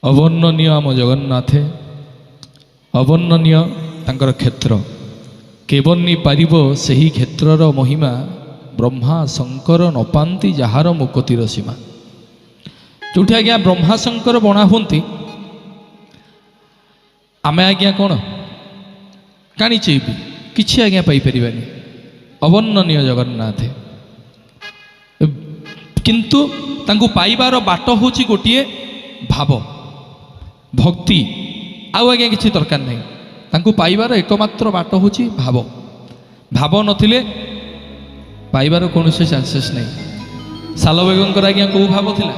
अवर्णनीय आम जगन्नाथे अवर्णनीय तांकर क्षेत्र केवनी पारिब सही क्षेत्रर महिमा ब्रह्मा शंकर न पाती जार मुकतिर सीमा जो आज्ञा ब्रह्मा शंकर बणा हुंती आमे आज्ञा कौन काणीचे भी किछि आज्ञा पाई परिबानी अवर्णनीय जगन्नाथ किंतु तांको पाइबार बाट होची गोटिए भाव भक्ति आउ आज्ञा किछि दरकार नहीं तांको पाइबार एकमात्र बाट होची भाव भाव नथिले पाइबार कौनसी चांसेस नहीं। सालबेगंकर आज्ञा को भाव थिला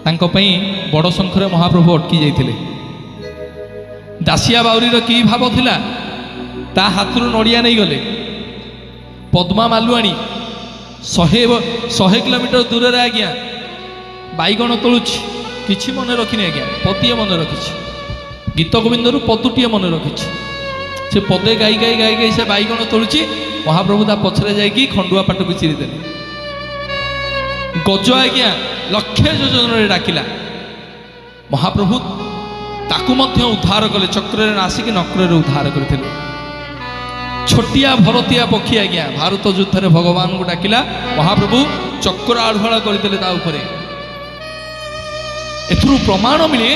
तांको पई बड़ शंखरे महाप्रभु अटकी जाइथिले। दासिया बाउरीर की भाव थिला ता हाथरू नड़िया नहीं गले पद्मा मालुआणी 100 किलोमीटर दूर रे आज्ञा बैगण तोलुछि किछि मन रखिनी आज्ञा पतिए मन रखिछि गीत गोविंदरू पदुटीए मन रखिछि से पदे गाई गाई गाई गाई से बैगण तोलुछि महाप्रभु ता पछरे जाइकी खंडुआ पाटକୁ चिरी देले। गज आज्ञा लक्षे योजन डाकिला महाप्रभु ताकू मध्य उद्धार कले चक्र नासिक नक्र उद्धार करते। छोटिया भरतिया पक्षी आज्ञा भारत युद्ध में भगवान को डाकिला महाप्रभु चक्र आढ़ुआ करते एथुरु प्रमाण मिले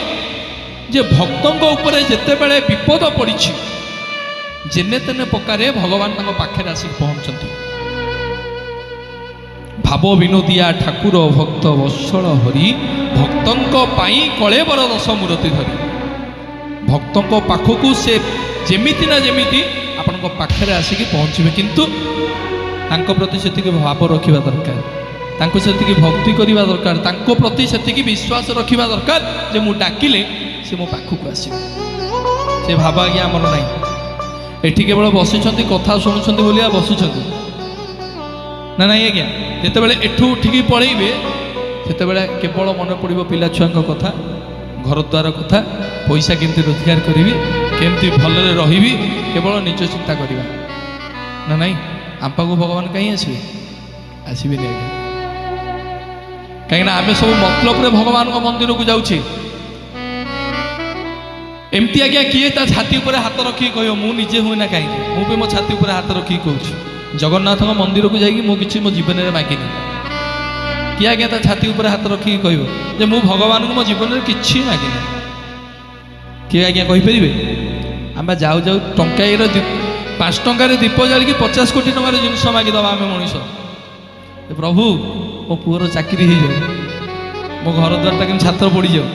जे भक्तों उपरे जेते बेले विपद पड़ी जेने तेने प्रकार भगवान पाखे आसिक पहुंचती। भाव विनोदिया ठाकुर भक्त वत्सल हरि भक्तों पाई कलेबर दश मूर्ति धरी भक्तों पाखक से जेमिति ना जेमिति आपण पाखे आसिक पहुँचे किंतु तांको प्रति सेतिकी भाव रखा दरकार तांको सेतिकी भक्ति करवा दरकार तांको प्रति सेतिकी विश्वास रखा दरकार जे मु डाकिले से मो पाखक आसिबे से भाव आज्ञा आमर ना एठी केवल बसिछंती कथा शुणुछंती बोलिया बसिछंती ना ना आज्ञा जेतेबेले एठू उठिकी पळेइबे सेतेबेले केवल मन पड़िबो पिला छुआंक कथा घर द्वार कथा पैसा केमती रोजगार करी केमती भलरे रहिबी केवल निज चिंता करवा ना नाई आम पाखु भगवान कहीं आसबे आसबे नहीं कहीं आम सब मतलब भगवान मंदिर को जाऊे एमती आज्ञा किए ता छाती उपर हाथ रखी कह मुझे हुए ना कहीं मुझे मो छाती उपर हाथ रखी कहूँ जगन्नाथ मंदिर को जाकि मो किसी मो जीवन में मागिनी किए आज्ञा ता छाती उपर हाथ रखी कह मु भगवान को मो जीवन में किसी मागिनी किए आज्ञा कहींपर आम जाऊ जाऊ टंकार 5 टंकार दीप जालिकी 50 कोटी टंकार जिनस मागिदबा आम मनीष प्रभु मो पुअर चाकरी हो जाओ मो घर द्वारटा कि छात्र पड़ जाओ।